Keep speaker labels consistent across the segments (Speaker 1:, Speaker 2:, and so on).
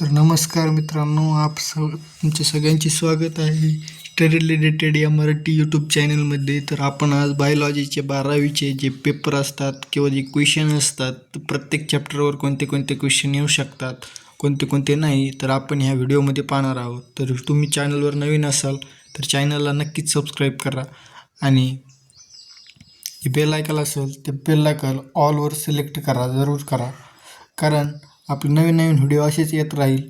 Speaker 1: तर नमस्कार मित्रांनो, तुमच्या सगळ्यांचे स्वागत आहे स्टडी रिलेटेड या मराठी यूट्यूब चॅनलमध्ये. तर आपण आज बायोलॉजीचे 12वीचे जे पेपर असतात किंवा जे क्वेश्चन असतात, तर प्रत्येक चॅप्टरवर कोणते कोणते क्वेश्चन येऊ शकतात, कोणते कोणते नाही, तर आपण ह्या व्हिडिओमध्ये पाहणार आहोत. तर तुम्ही चॅनलवर नवीन असाल तर चॅनलला नक्कीच सबस्क्राईब करा आणि जे बेल आयकॉन असेल ते बेल आयकॉन ऑलवर सिलेक्ट करा, जरूर करा, कारण आपले नवीन नवीन व्हिडिओ असेच येत राहील.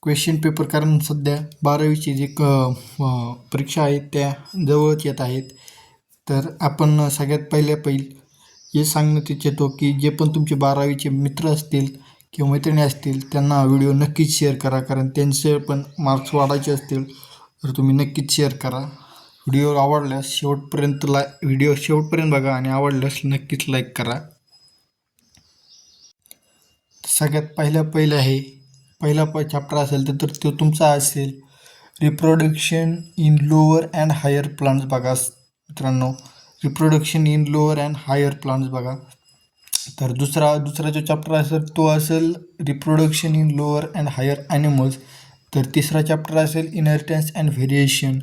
Speaker 1: क्वेश्चन पेपर कारण सध्या 12वीची जे परीक्षा आहेत त्या जवळच येत आहेत. तर आपण सगळ्यात पहिलं हे सांगण्यात इच्छितो की जे पण तुमचे 12वीचे मित्र असतील किंवा मैत्रिणी असतील त्यांना हा व्हिडिओ नक्कीच शेअर करा, कारण त्यांचे पण मार्क्स वाढायचे असतील तर तुम्ही नक्कीच शेअर करा. व्हिडिओ आवडल्यास व्हिडिओ शेवटपर्यंत बघा आणि आवडल्यास नक्कीच लाईक करा. सगळ्यात पहिलं आहे पहिला चॅप्टर असेल तर तो तुमचा असेल reproduction in lower and higher plants. बघा मित्रांनो, reproduction in lower and higher plants बघा. तर दुसरा जो चॅप्टर असेल तो असेल reproduction in lower and higher animals. तर तिसरा चॅप्टर असेल इनहेरिटन्स अँड व्हेरिएशन.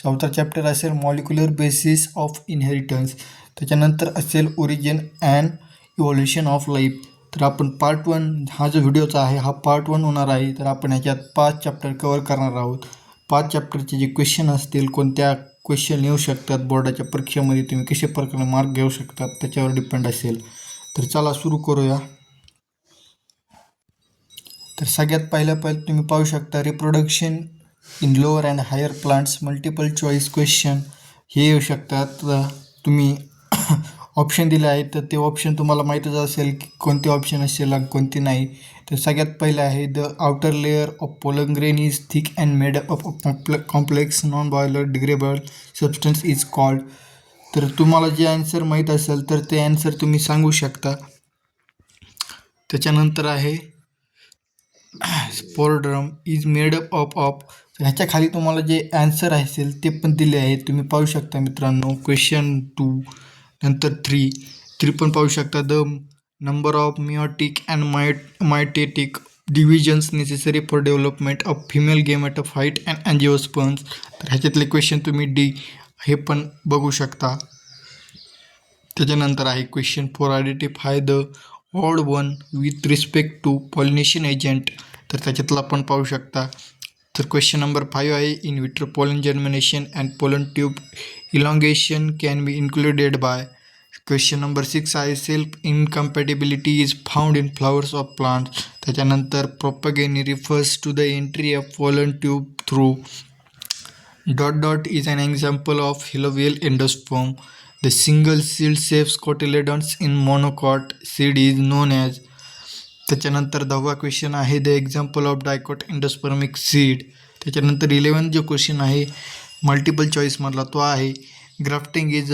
Speaker 1: चौथा चॅप्टर असेल मॉलिक्युलर बेसिस ऑफ इनहेरिटन्स. त्याच्यानंतर असेल origin and evolution of life. तर आपण पार्ट 1 हा जो व्हिडिओचा आहे हा पार्ट 1 होणार आहे. तर आपण ह्याच्यात 5 चॅप्टर कवर करणार आहोत. 5 चॅप्टरचे जे क्वेश्चन असतील, कोणत्या क्वेश्चन येऊ शकतात बोर्डाच्या परीक्षेमध्ये, तुम्ही कशा प्रकारे मार्क घेऊ शकतात त्याच्यावर डिपेंड असेल. तर चला सुरू करूया. तर सगळ्यात पहिलं तुम्ही पाहू शकता reproduction in lower and higher plants, multiple choice question हे येऊ शकतात. तुम्ही ऑप्शन दिले आहेत तर ते ऑप्शन तुम्हाला माहीतच असेल की कोणते ऑप्शन असेल आणि कोणते नाही. तर सगळ्यात पहिलं आहे the outer layer of pollen grain is thick and made up of complex non biodegradable substance is called. तर तुम्हाला जे आन्सर माहीत असेल तर ते आन्सर तुम्ही सांगू शकता. त्याच्यानंतर आहे स्पोरड्रम इज मेड अप ऑफ. ह्याच्या खाली तुम्हाला जे आन्सर असेल ते पण दिले आहेत, तुम्ही पाहू शकता मित्रांनो. क्वेश्चन 2 नंतर 3 पण पाहू शकता. The number of meiotic and mitotic divisions necessary for development of female gametophyte and angiosperms. तर ह्याच्यातले क्वेश्चन तुम्ही डी हे पण बघू शकता. त्याच्यानंतर आहे question 4 identify the odd one with respect to pollination agent. तर त्याच्यातला पण पाहू शकता. तर क्वेश्चन नंबर 5 आहे in vitro pollen germination and pollen tube elongation can be included by. Question number 6 आहे self incompatibility is found in flowers of plants. त्याच्यानंतर porogamy refers to the entry of pollen tube through is an example of हिलोवियल endosperm. The single seed saves cotyledons in monocot seed is known as. त्याच्यानंतर 10वा question आहे the example of dicot endospermic seed. त्याच्यानंतर 11 जो question आहे multiple चॉईसमधला तो आहे grafting is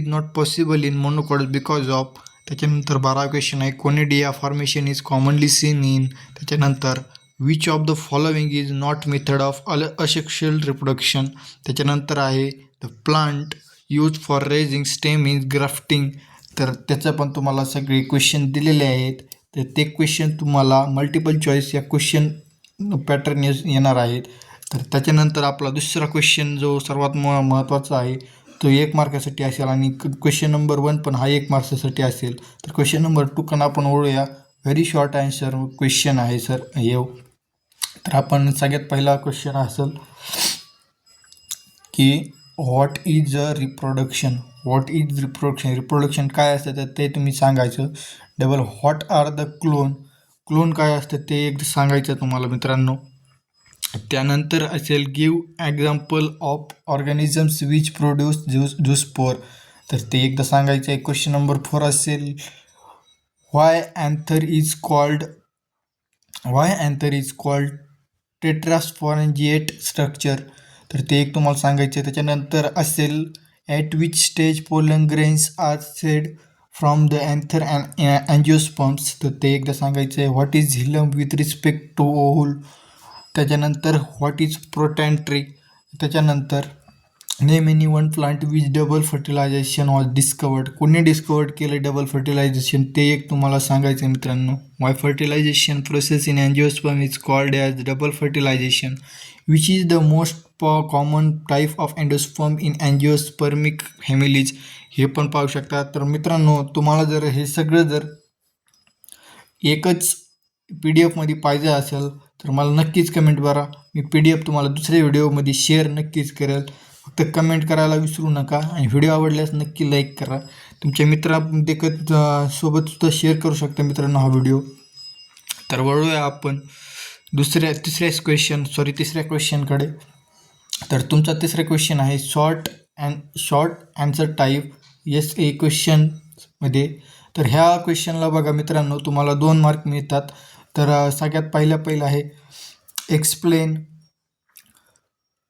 Speaker 1: not possible in monocot because of. त्याच्यानंतर 12वा क्वेश्चन आहे conidia formation is commonly seen in. त्याच्यानंतर which of the following is not method of asexual reproduction. त्याच्यानंतर आहे the plant use for raising stem is grafting. तर त्याचं पण तुम्हाला सगळे क्वेश्चन दिलेले आहेत. तर ते क्वेश्चन तुम्हाला मल्टिपल चॉईस या क्वेश्चन पॅटर्न येणार आहेत. तर त्याच्यानंतर आपला दुसरा क्वेश्चन जो सर्वात महत्त्वाचा आहे तो 1 मार्कासाठी असेल आणि क्वेश्चन नंबर 1 पण हा 1 मार्क्ससाठी असेल. तर क्वेश्चन नंबर 2 पण आपण ओळूया. व्हेरी शॉर्ट आन्सर क्वेश्चन आहे सर हे. तर आपण सगळ्यात पहिला क्वेश्चन असेल की व्हॉट इज रिप्रोडक्शन. रिप्रोडक्शन काय असतं तर ते तुम्ही सांगायचं. Double what are the clone काय असतं ते एकदा सांगायचं तुम्हाला मित्रांनो. त्यानंतर असेल give example of organisms which produce zoospore. तर ते एकदा सांगायचं आहे. क्वेश्चन नंबर 4 असेल why anther is called tetrasporangiate structure. तर ते एक तुम्हाला सांगायचं आहे. त्याच्यानंतर असेल at which stage pollen grains are shed from the anther and angiosperms. तर ते एकदा सांगायचं आहे. What is xylem with respect to ovule. त्याच्यानंतर व्हॉट इज प्रोटॅन्ट्री. त्याच्यानंतर name any one plant which double fertilization was discovered. कोणी discovered केलं double fertilization ते एक तुम्हाला सांगायचं आहे मित्रांनो. Why fertilization process in angiosperm is called as double fertilization which is the most common type of endosperm in angiospermic families. हे पण पाहू शकता. तर मित्रांनो तुम्हाला जर हे सगळं जर एकच PDF मध्ये पाहिजे असेल तर मला नक्कीच कमेंट करा. मी PDF तुम्हाला दुसऱ्या व्हिडिओमध्ये शेअर नक्कीच करेल. फक्त कमेंट करायला विसरू नका आणि व्हिडिओ आवडल्यास नक्की लाईक करा. तुमच्या मित्रांदेखत सोबत सुद्धा शेअर करू शकता मित्रांनो हा व्हिडिओ. तर वळूया आपण तिसऱ्या क्वेश्चनकडे. तर तुमचा तिसरा क्वेश्चन आहे शॉर्ट आन्सर टाईप SA क्वेश्चनमध्ये. तर ह्या क्वेश्चनला बघा मित्रांनो तुम्हाला 2 मार्क मिळतात. तर सगळ्यात पहिलं आहे explain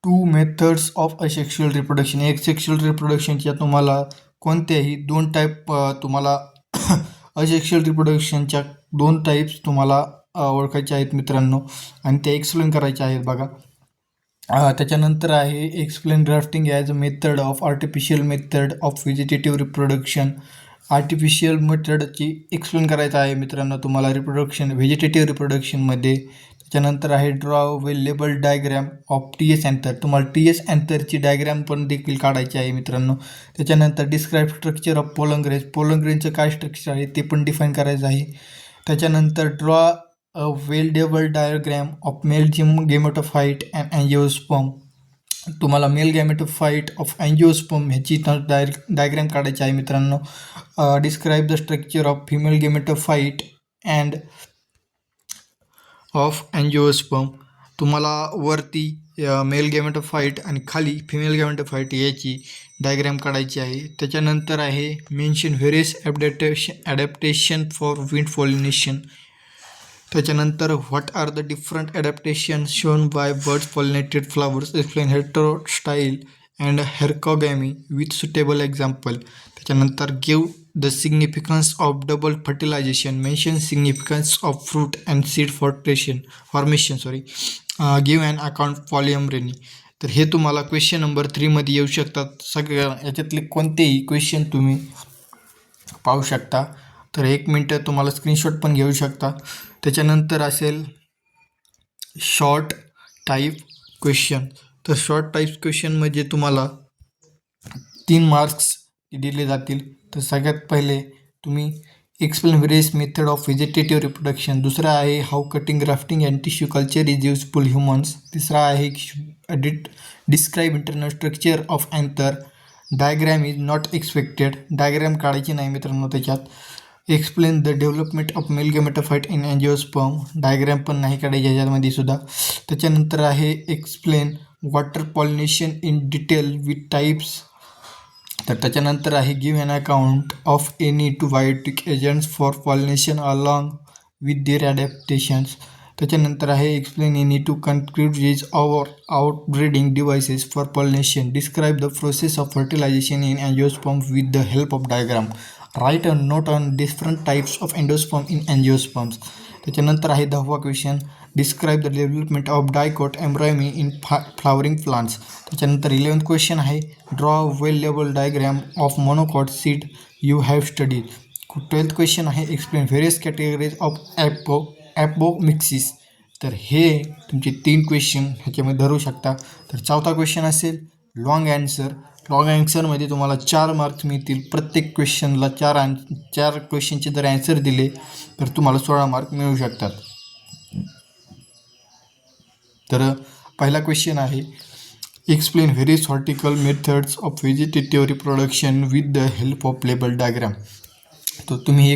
Speaker 1: 2 methods of asexual reproduction. Sexual रिप्रोडक्शनच्या तुम्हाला कोणत्याही 2 टाईप तुम्हाला असेक्शुअल रिप्रोडक्शनच्या 2 टाईप्स तुम्हाला ओळखायचे आहेत मित्रांनो आणि ते एक्सप्लेन करायचे आहेत बघा. त्याच्यानंतर आहे explain drafting as a method of artificial method of vegetative reproduction. Artificial मेथडची एक्सप्लेन करायचं आहे मित्रांनो तुम्हाला व्हेजिटेटिव्ह रिप्रोडक्शनमध्ये. त्याच्यानंतर आहे draw well label diagram of TS anther. तुम्हाला TS अँथरची डायग्रॅम पण देखील काढायची आहे मित्रांनो. त्याच्यानंतर डिस्क्राईब स्ट्रक्चर ऑफ पोलंग्रेनचं काय स्ट्रक्चर आहे ते पण डिफाईन करायचं आहे. त्याच्यानंतर draw a well label diagram of male gametophyte and angiosperm. तुम्हाला मेल गॅमेटोफाइट ऑफ अँजिओस्पर्म ह्याची डायग्रॅम काढायची आहे मित्रांनो. Describe the structure of female gametophyte and of angiosperm. तुम्हाला वरती मेल गॅमेटोफाइट आणि खाली फिमेल गॅमेटोफाइट याची डायग्रॅम काढायची आहे. त्याच्यानंतर आहे mention various adaptation for wind pollination. त्याच्यानंतर what are the different adaptation shown by birds pollinated flowers. Explain heterostyle and herkogamy with suitable example. त्याच्यानंतर give the significance of double fertilization. Mention significance of fruit and seed formation. Give and account polyembryony. तर हे तुम्हाला question number 3मध्ये येऊ शकतात. सगळ्या याच्यातले कोणतेही question तुम्ही पाहू शकता. तर 1 मिनटं तुम्हाला स्क्रीनशॉट पण घेऊ शकता. त्याच्यानंतर असेल शॉर्ट टाईप क्वेश्चन. तर शॉर्ट टाईप क्वेश्चन म्हणजे तुम्हाला 3 मार्क्स दिले जातील. तर सगळ्यात पहिले तुम्ही explain various method of vegetative reproduction. दुसरा आहे how cutting grafting and tissue culture is useful humans. तिसरा आहे describe internal structure of anther. Diagram is not expected. Diagram काढायची नाही मित्रांनो त्याच्यात. Explain the development of male gametophyte in angiosperm. Diagram पण नाही काढायची ह्याच्यामध्ये सुद्धा. त्याच्यानंतर आहे explain water pollination in detail with types. तर त्याच्यानंतर आहे give an account of any 2 Biotique agents for pollination along with their adaptations. त्याच्यानंतर आहे explain any 2 countries or outbreeding devices for pollination. Describe the process of fertilization in angiosperm with the help of diagram. Write a note on different types of endosperm in angiosperms. त्याच्यानंतर आहे 10वा question describe the development of dicot embryo in flowering plants. त्याच्यानंतर 11th question आहे draw well label diagram of monocot seed you have studied. 12th question आहे explain various categories of apomixis. तर हे तुमचे 3 question ह्याच्यामध्ये धरू शकता. तर 4था क्वेश्चन असेल लॉंग ॲन्सर. लॉंग ॲन्सरमध्ये तुम्हाला 4 मार्क्स मिळतील. प्रत्येक क्वेश्चनला 4 क्वेश्चनचे जर ॲन्सर दिले तर तुम्हाला 16 मार्क मिळू शकतात. तर पहिला क्वेश्चन आहे explain various horticultural methods of vegetative reproduction with the help of label diagram. तर तुम्ही हे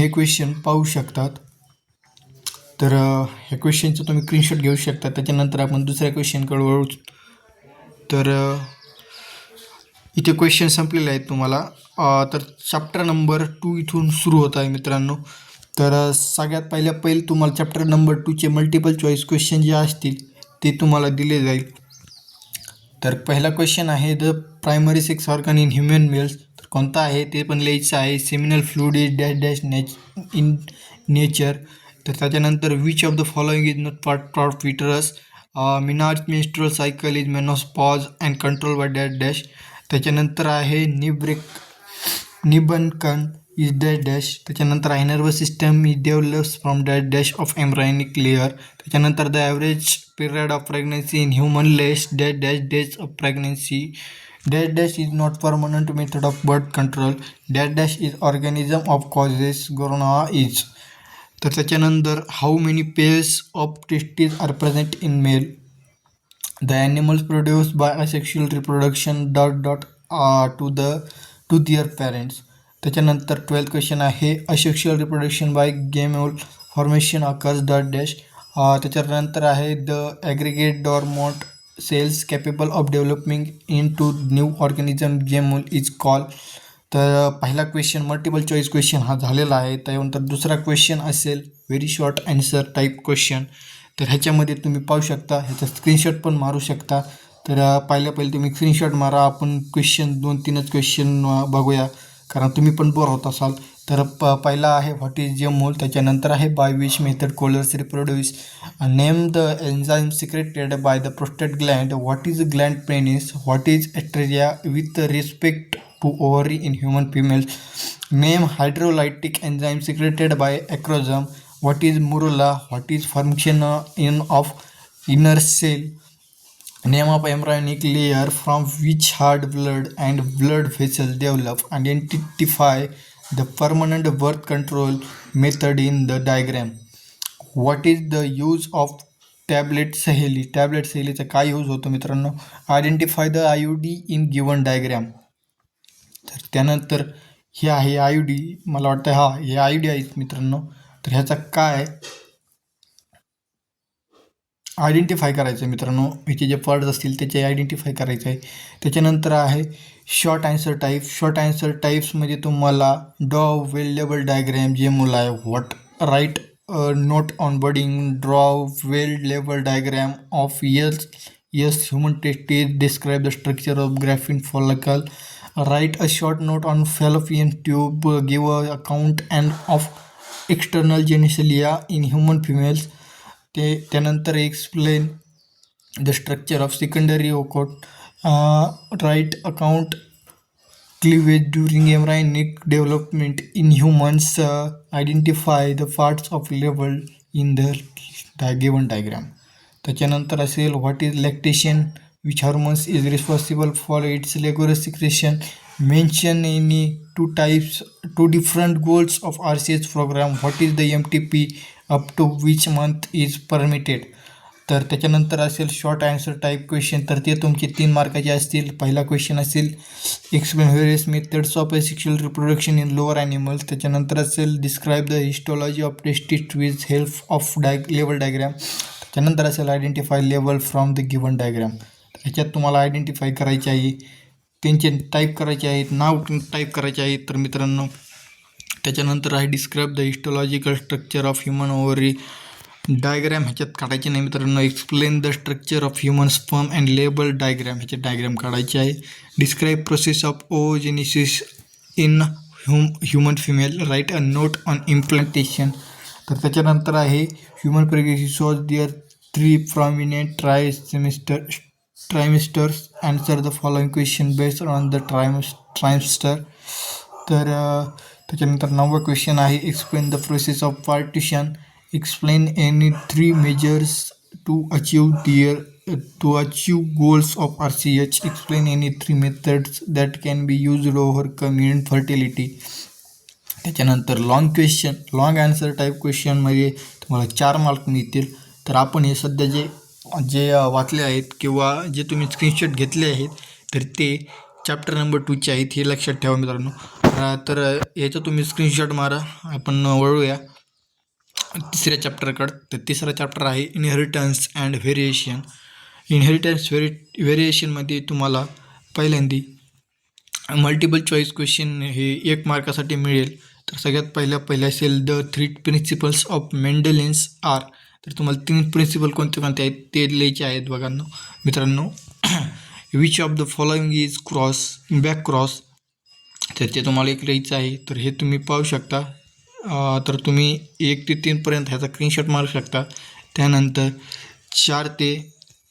Speaker 1: क्वेश्चन पाहू शकतात. तर ह्या क्वेश्चनचं तुम्ही स्क्रीनशॉट घेऊ शकता. त्याच्यानंतर आपण दुसऱ्या क्वेश्चनकडे वळू. तर इथे क्वेश्चन संपलेले आहेत तुम्हाला. तर चॅप्टर नंबर 2 इथून सुरू होत आहे मित्रांनो. तर सगळ्यात पहिले तुम्हाला चॅप्टर नंबर 2चे मल्टिपल चॉईस क्वेश्चन जे असतील ते तुम्हाला दिले जाईल. तर पहिला क्वेश्चन आहे the primary sex organ in human males. तर कोणता आहे ते पण लिहायचं आहे. Seminal fluid is dash dash in nature. तर त्याच्यानंतर which of the following is not part of foetus. Menarche menstrual cycle is menopause and control by dash dash. त्याच्यानंतर आहे निबंकन इज डॅश डॅश. त्याच्यानंतर आहे nervous system is develops from dash dash of embryonic layer. त्याच्यानंतर the average period of pregnancy in human less dash dash days of pregnancy dash dash is not permanent method of birth control dash dash is organism of causes गोरोना is. तर त्याच्यानंतर how many pairs of testes are present in male. The animals produced by asexual reproduction to their parents. त्याच्यानंतर 12th question आहे asexual reproduction by gemmule formation occurs dot dash. त्याच्यानंतर आहे the aggregate dormant cells capable of developing into new organism gemmule is call. तर पहिला question multiple choice question हा झालेला आहे. त्यानंतर दुसरा क्वेश्चन असेल very short answer type question. तर ह्याच्यामध्ये तुम्ही पाहू शकता, ह्याचा स्क्रीनशॉट पण मारू शकता. तर पहिले तुम्ही स्क्रीनशॉट मारा. आपण क्वेश्चन 2-3च क्वेश्चन बघूया, कारण तुम्ही पण बोर होत असाल. तर पहिला आहे व्हॉट इज जेमोल. त्याच्यानंतर आहे by which method corals reproduce. Name the enzyme secreted by the prostate gland. What is gland penis. What is atresia with respect to ovary in human females. Name hydrolytic enzyme secreted by acrosome. What is morula? What is function of inner cell? Name of embryonic layer from which heart blood and blood vessel develop. Identify the permanent birth control method in the diagram. What is the use of tablet सहेली. Tablet सहेलीचा काय use होतो मित्रांनो. Identify the IUD in given diagram. तर त्यानंतर हे आहे IUD. मला वाटतं हे IUD आहेत मित्रांनो. तर ह्याचा काय आयडेंटिफाय करायचं आहे मित्रांनो. ह्याचे जे पार्ट्स असतील त्याचे आयडेंटिफाय करायचं आहे. त्याच्यानंतर आहे short answer type. Short answer टाईप्समध्ये तुम्हाला ड्रॉ वेल लेबल डायग्रॅम जे मुलं आहे. What write note on budding. Draw well label diagram of yes human testes. Describe the structure of Graafian follicle. Write a short note on fallopian tube. Give a account and of external genitalia in human females. त्यानंतर explain the structure of secondary oocyte. Write account cleavage during embryonic development in humans. Identify the parts of label in the given diagram. त्याच्यानंतर असेल what is lactation. Which hormones is responsible for its लेगोरस secretion. Mention any two different goals of RCS program. What is the MTP up to which month is permitted. तर त्याच्यानंतर असेल short answer type question. तर ते तुमचे 3 मार्काचे असतील. पहिला question असेल explain various methods of sexual reproduction in lower animals. त्याच्यानंतर असेल describe the histology of testis with help of लेवल डायग्राम. त्याच्यानंतर असेल आयडेंटिफाय लेवल फ्रॉम द गिवन डायग्राम. ह्याच्यात तुम्हाला आयडेंटिफाय करायचे आहे, त्यांचे टाईप करायचे आहेत, नाव टाईप करायचे आहेत. तर मित्रांनो त्याच्यानंतर आहे describe the histological structure of human ovary. Diagram ह्याच्यात काढायचे नाही मित्रांनो. Explain the structure of human sperm and label diagram. ह्याचे डायग्राम काढायचे आहे. Describe process of oogenesis in human female. Write a note on implantation. तर त्याच्यानंतर आहे human pregnancy shows there 3 prominent trimesters. Answer the following question based on the trimester. तर त्याच्यानंतर 9वा question आहे explain the process of partition. Explain any 3 measures to achieve goals of RCH. Explain any 3 methods that can be used overcome infertility. त्याच्यानंतर long answer type क्वेश्चनमध्ये तुम्हाला 4 mark मिळतील. तर आपण हे सध्या जे वाचले आहेत किंवा जे तुम्ही स्क्रीनशॉट घेतले आहेत तर ते चॅप्टर नंबर 2चे आहेत, हे लक्षात ठेवा मित्रांनो. तर याचं तुम्ही स्क्रीनशॉट मारा. आपण वळूया तिसऱ्या चॅप्टरकडं. तर तिसरा चॅप्टर आहे इनहेरिटन्स अँड व्हेरिएशन. व्हेरिएशनमध्ये तुम्हाला पहिल्यांदा मल्टिपल चॉईस क्वेश्चन हे 1 मार्कासाठी मिळेल. तर सगळ्यात पहिला असेल द 3 प्रिन्सिपल्स ऑफ मेंडेलियन्स आर. तर तुम्हाला 3 प्रिन्सिपल कोणते आहेत ते लिहायचे आहेत बघा मित्रांनो. Which of the following is back cross. तर ते तुम्हाला एक लिहायचं आहे. तर हे तुम्ही पाहू शकता. तर तुम्ही 1 ते 3 पर्यंत ह्याचा स्क्रीनशॉट मारू शकता. त्यानंतर 4 ते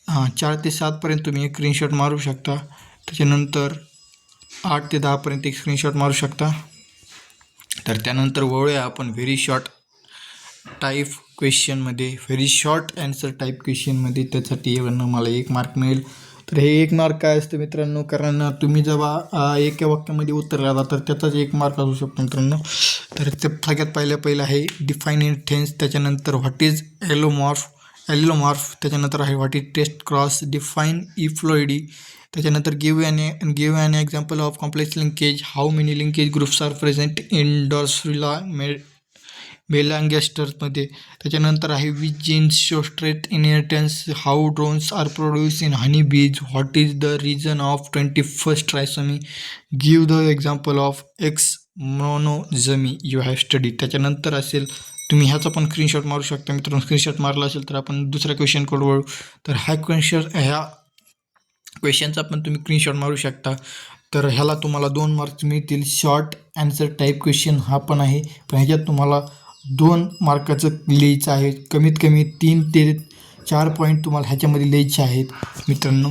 Speaker 1: 4 ते 7पर्यंत तुम्ही एक स्क्रीनशॉट मारू शकता. त्याच्यानंतर 8 ते 10पर्यंत एक स्क्रीनशॉट मारू शकता. तर त्यानंतर वळूया आपण व्हेरी शॉर्ट ॲन्सर टाईप क्वेश्चनमध्ये. त्यासाठी मला 1 मार्क मिळेल. तर हे 1 मार्क काय असतं मित्रांनो, कारण तुम्ही जेव्हा एका वाक्यामध्ये उत्तर द्याल तर त्याचाच 1 मार्क असू शकतो मित्रांनो. तर ते सगळ्यात पहिलं आहे डिफाईन इन टेन्स. त्याच्यानंतर व्हॉट इज ॲलिलोमॉर्फ. त्याच्यानंतर आहे what is test cross. Define euploidy. त्याच्यानंतर give an example of complex linkage. How many linkage groups are present in Drosophila मेलँगेस्टर्समध्ये. त्याच्यानंतर आहे which genes show straight inheritance. How drones are produce in honey bees. What is the reason of 21st trisomy. Give the example of X monosomy you have study. त्याच्यानंतर असेल तुम्ही ह्याचा पण screenshot मारू शकता मित्रांनो. स्क्रीनशॉट मारला असेल तर आपण दुसऱ्या क्वेश्चनकडे वळू. तर ह्या क्वेश्चनचा पण तुम्ही स्क्रीनशॉट मारू शकता. तर ह्याला तुम्हाला 2 मार्क्स मिळतील. शॉर्ट ॲन्सर टाईप क्वेश्चन हा पण आहे, पण ह्याच्यात तुम्हाला 2 मार्काचं लिहायचं आहे. कमीत कमी 3 ते 4 पॉईंट तुम्हाला ह्याच्यामध्ये लिहायचे आहेत मित्रांनो.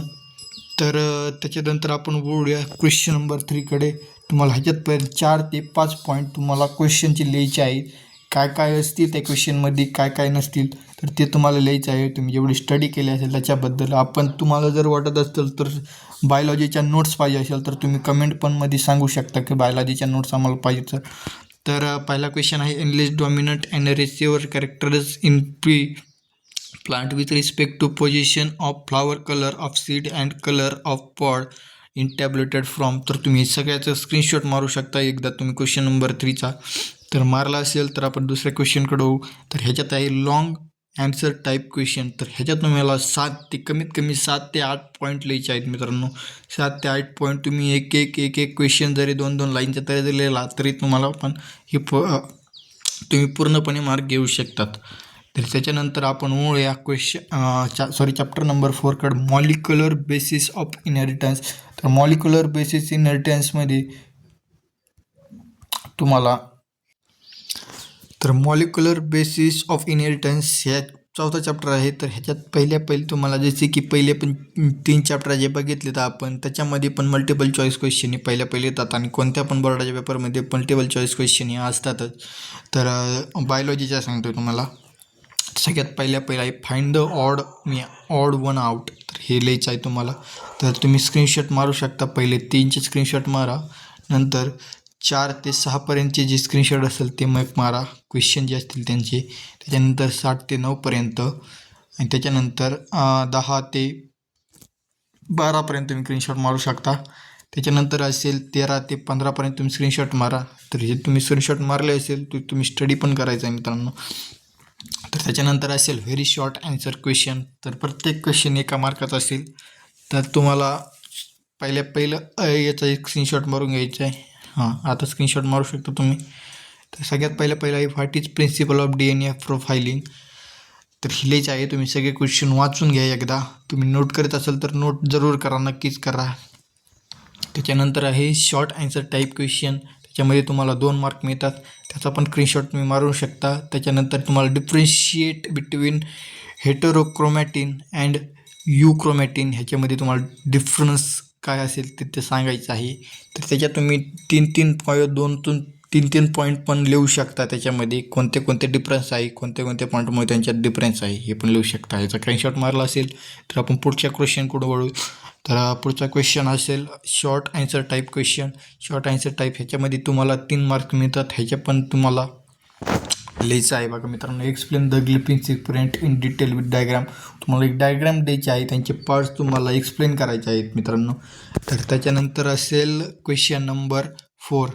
Speaker 1: तर त्याच्यानंतर आपण वळूया क्वेश्चन नंबर 3कडे. तुम्हाला ह्याच्यात 4 ते 5 पॉईंट तुम्हाला क्वेश्चनचे लिहायचे आहेत. काय असतील त्या क्वेश्चनमध्ये, काय नसतील तर ते तुम्हाला लिहायचं आहे. तुम्ही जेवढी स्टडी केली असेल त्याच्याबद्दल. तुम्हाला जर वाटत असेल तर बायोलॉजीच्या नोट्स पाहिजे असेल तर तुम्ही कमेंट पण मध्ये सांगू शकता की बायोलॉजीच्या नोट्स आम्हाला पाहिजे. तर पहिला क्वेश्चन आहे enlist dominant and recessive characters in plant with respect to position of flower, colour of seed and colour of pod in tabulated form. तर तुम्ही सगळ्याचं स्क्रीनशॉट मारू शकता एकदा तुम्ही क्वेश्चन नंबर 3चा. तर मारला असेल तर आपण दुसऱ्या क्वेश्चनकडे होऊ. तर ह्याच्यात आहे लॉंग ॲन्सर टाईप क्वेश्चन. तर ह्याच्यात तुम्हाला कमीत कमी 7 ते 8 पॉईंट लिहायचे आहेत मित्रांनो. 7 ते 8 पॉईंट तुम्ही एक क्वेश्चन जरी 2-2 लाईनच्या तरी लिहिला तरी तुम्हाला पण तुम्ही पूर्णपणे मार्क घेऊ शकतात. तर त्याच्यानंतर आपण वळूया चॅप्टर नंबर 4कडे. Molecular basis of inheritance. तर मॉलिक्युलर बेसिस इनहेरिटन्समध्ये तुम्हाला मॉलिक्युलर बेसिस ऑफ इनहेरिटन्स ह्या 4था चॅप्टर आहे. तर ह्याच्यात पहिले तुम्हाला जसे की पहिले पण 3 चॅप्टर जे बघितले तर आपण त्याच्यामध्ये पण मल्टिपल चॉईस क्वेश्चन हे पहिले येतात आणि कोणत्या पण बोर्डाच्या पेपरमध्ये मल्टिपल चॉईस क्वेश्चन हे असतातच. तर बायोलॉजीच्या सांगतो तुम्हाला. सगळ्यात पहिला आहे find the odd one out. तर हे लिहायचं आहे तुम्हाला. तर तुम्ही स्क्रीनशॉट मारू शकता. पहिले 3चे स्क्रीनशॉट मारा. नंतर 4 ते 6पर्यंतचे जे स्क्रीनशॉट असेल ते मग मारा क्वेश्चन जे असतील त्यांचे. त्याच्यानंतर 7 ते 9पर्यंत आणि त्याच्यानंतर 10 ते 12पर्यंत तुम्ही स्क्रीनशॉट मारू शकता. त्याच्यानंतर असेल 13 ते 15पर्यंत तुम्ही स्क्रीनशॉट मारा. तर जे तुम्ही स्क्रीनशॉट मारले असेल तर तुम्ही स्टडी पण करायचं आहे मित्रांनो. तर त्याच्यानंतर असेल व्हेरी शॉर्ट ॲन्सर क्वेश्चन. तर प्रत्येक क्वेश्चन 1 मार्काचा असेल. तर तुम्हाला पहिलं याचा एक स्क्रीनशॉट मारून घ्यायचा आहे. आता स्क्रीनशॉट मारू शकता तुम्ही. तर सगळ्यात पहिलं आहे what is principle of DNA profiling. तर लिहायचं आहे. तुम्ही सगळे क्वेश्चन वाचून घ्या एकदा. तुम्ही नोट करत असाल तर नोट जरूर करा, नक्कीच करा. त्याच्यानंतर आहे शॉर्ट ॲन्सर टाईप क्वेश्चन. त्याच्यामध्ये तुम्हाला 2 मार्क मिळतात. त्याचा पण स्क्रीनशॉट तुम्ही मारू शकता. त्याच्यानंतर तुम्हाला डिफरन्शिएट बिटवीन हेटेरोक्रोमॅटिन अँड युक्रोमॅटिन ह्याच्यामध्ये तुम्हाला डिफरन्स काय असेल ते सांगायचं आहे. तर त्याच्यात तुम्ही 3 पॉईंट पण लिहू शकता. त्याच्यामध्ये कोणते डिफरन्स आहे, कोणते पॉईंटमुळे त्यांच्यात डिफरन्स आहे हे पण लिहू शकता. याचा स्क्रीनशॉट मारला असेल तर आपण पुढच्या क्वेश्चनकडे वळू. तर पुढचा क्वेश्चन असेल short answer type question. Short answer type ह्याच्यामध्ये तुम्हाला 3 मार्क मिळतात. ह्याच्या पण तुम्हाला लिहायचं आहे. बघा मित्रांनो, एक्सप्लेन द ग्लिपिंग print in detail with diagram. तुम्हाला एक डायग्राम द्यायची आहे, त्यांचे पार्ट्स तुम्हाला एक्सप्लेन करायचे आहेत मित्रांनो. तर त्याच्यानंतर असेल क्वेश्चन नंबर 4.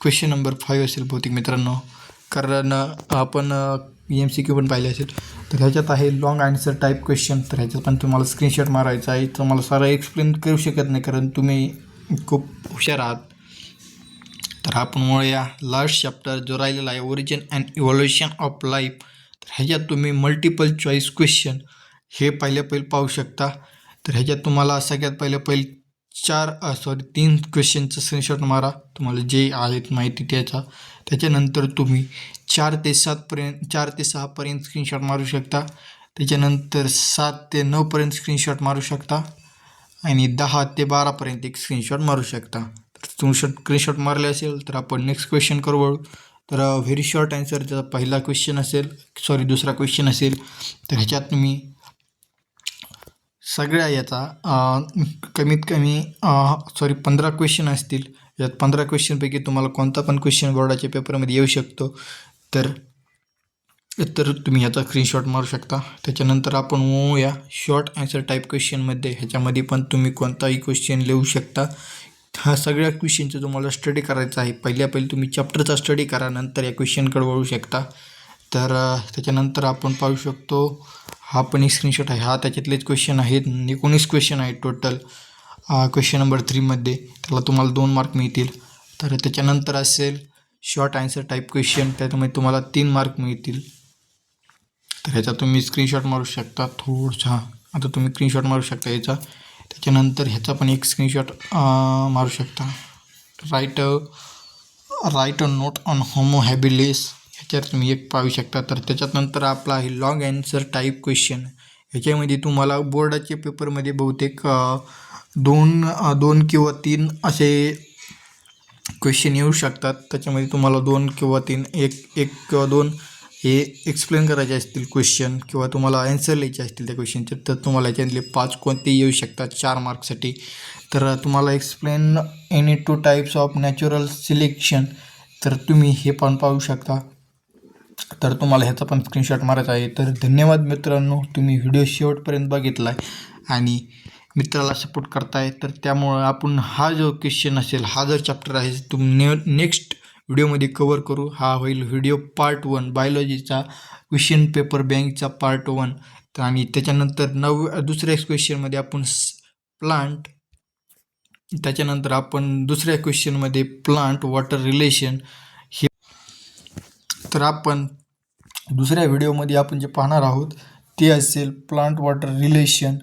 Speaker 1: क्वेश्चन नंबर 5 असेल बहुतेक मित्रांनो, कारण आपण MCQ पण पाहिले असेल. तर ह्याच्यात आहे लॉंग ॲन्सर टाईप क्वेश्चन. तर ह्याच्यात पण तुम्हाला स्क्रीनशॉट मारायचा आहे. तुम्हाला सारा एक्सप्लेन करू शकत नाही कारण तुम्ही खूप हुशार आहात. तर आपण वळूया लास्ट चॅप्टर जो राहिलेला आहे origin and evolution of life. तर ह्याच्यात तुम्ही मल्टिपल चॉईस क्वेश्चन हे पहिले पाहू शकता. तर ह्याच्यात तुम्हाला सगळ्यात पहिले 3 क्वेश्चनचं स्क्रीनशॉट मारा तुम्हाला जे आहेत माहिती त्याचा. त्याच्यानंतर तुम्ही 4 ते 6पर्यंत स्क्रीनशॉट मारू शकता. त्याच्यानंतर 7 ते 9पर्यंत स्क्रीनशॉट मारू शकता आणि 10 ते 12पर्यंत एक स्क्रीनशॉट मारू शकता. तर तुम्ही स्क्रीनशॉट मारले असेल तर आपण नेक्स्ट क्वेश्चन करू वळू. तर व्हेरी शॉर्ट आन्सर ज्याचा पहिला क्वेश्चन असेल, दुसरा क्वेश्चन असेल, तर ह्याच्यात तुम्ही सगळ्या याचा कमीत कमी 15 क्वेश्चन असतील. यात 15 क्वेश्चनपैकी तुम्हाला कोणता पण क्वेश्चन बोर्डाच्या पेपरमध्ये येऊ शकतो. तर तुम्ही ह्याचा स्क्रीनशॉट मारू शकता. त्याच्यानंतर आपण या शॉर्ट आन्सर टाईप क्वेश्चनमध्ये ह्याच्यामध्ये पण तुम्ही कोणताही क्वेश्चन लिहू शकता. हा सगळ्या क्वेश्चनचं तुम्हाला स्टडी करायचा आहे. पहिले तुम्ही चॅप्टरचा स्टडी करा, नंतर या क्वेश्चनकडे वळू शकता. तर त्याच्यानंतर आपण पाहू शकतो हा पण एक स्क्रीनशॉट आहे. हा त्याच्यातलेच क्वेश्चन आहेत. 19 क्वेश्चन आहेत टोटल क्वेश्चन नंबर 3मध्ये. त्याला तुम्हाला 2 मार्क मिळतील. तर त्याच्यानंतर असेल शॉर्ट आन्सर टाईप क्वेश्चन, त्याच्यामध्ये तुम्हाला 3 मार्क मिळतील. तर ह्याचा तुम्ही स्क्रीनशॉट मारू शकता. आता तुम्ही स्क्रीनशॉट मारू शकता याचा. त्याच्यानंतर ह्याचा पण एक स्क्रीनशॉट मारू शकता. Right a note on homo हॅबिलिस, ह्याच्यात तुम्ही एक पाहू शकता. तर त्याच्यानंतर आपला आहे लॉंग आन्सर टाईप क्वेश्चन. ह्याच्यामध्ये तुम्हाला बोर्डाच्या पेपरमध्ये बहुतेक 2 किंवा 3 असे क्वेश्चन येऊ शकतात. त्याच्यामध्ये तुम्हाला 2 किंवा 3 एक किंवा 2 हे एक्सप्लेन करायचे असतील क्वेश्चन, किंवा तुम्हाला आन्सर लिहायचे असतील त्या क्वेश्चनचे, तर तुम्हाला याच्यातले 5 कोणतेही येऊ शकतात 4 मार्कसाठी. तर तुम्हाला explain any 2 types of natural selection, तर तुम्ही हे पण पाहू शकता. तर तुम्हाला ह्याचा पण स्क्रीनशॉट मारायचा आहे. तर धन्यवाद मित्रांनो, तुम्ही व्हिडिओ शेवटपर्यंत बघितला आहे आणि मित्राला सपोर्ट करताय. तर त्यामुळं आपण हा जो क्वेश्चन असेल, हा जर चॅप्टर आहे तुम्ही नेक्स्ट व्हिडिओमध्ये कवर करू. हा होईल व्हिडिओ पार्ट 1 बायोलॉजीचा क्वेश्चन पेपर बँकचा पार्ट 1. तर आणि त्याच्यानंतर दुसऱ्या क्वेश्चनमध्ये आपण प्लांट, त्याच्यानंतर आपण दुसऱ्या क्वेश्चनमध्ये प्लांट वॉटर रिलेशन हे. तर आपण दुसऱ्या व्हिडिओमध्ये आपण जे पाहणार आहोत ते असेल प्लांट वॉटर रिलेशन.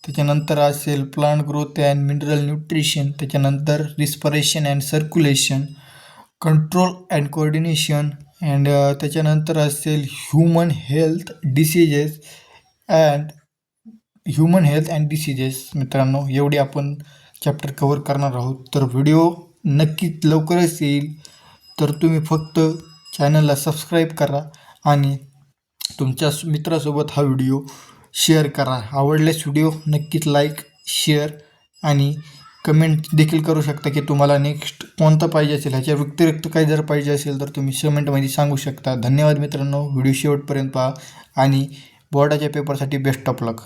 Speaker 1: त्याच्यानंतर असेल plant growth and mineral nutrition. त्याच्यानंतर respiration and circulation, control and coordination, and त्याच्यानंतर असेल ह्युमन हेल्थ अँड डिसीजेस. मित्रांनो, एवढी आपण चॅप्टर कवर करणार आहोत. तर व्हिडिओ नक्कीच लवकरच येईल. तर तुम्ही फक्त चॅनलला सबस्क्राईब करा आणि तुमच्या मित्रासोबत हा व्हिडिओ शेअर करा. आवडल्यास व्हिडिओ नक्कीच लाईक, शेअर आणि कमेंट देखील करू शकता की तुम्हाला नेक्स्ट कोणता पाहिजे असेल. ह्याच्या व्यतिरिक्त काही जर पाहिजे असेल तर तुम्ही कमेंटमध्ये सांगू शकता. धन्यवाद मित्रांनो, व्हिडिओ शेवटपर्यंत पहा आणि बोर्डाच्या पेपरसाठी बेस्ट ऑफ लक.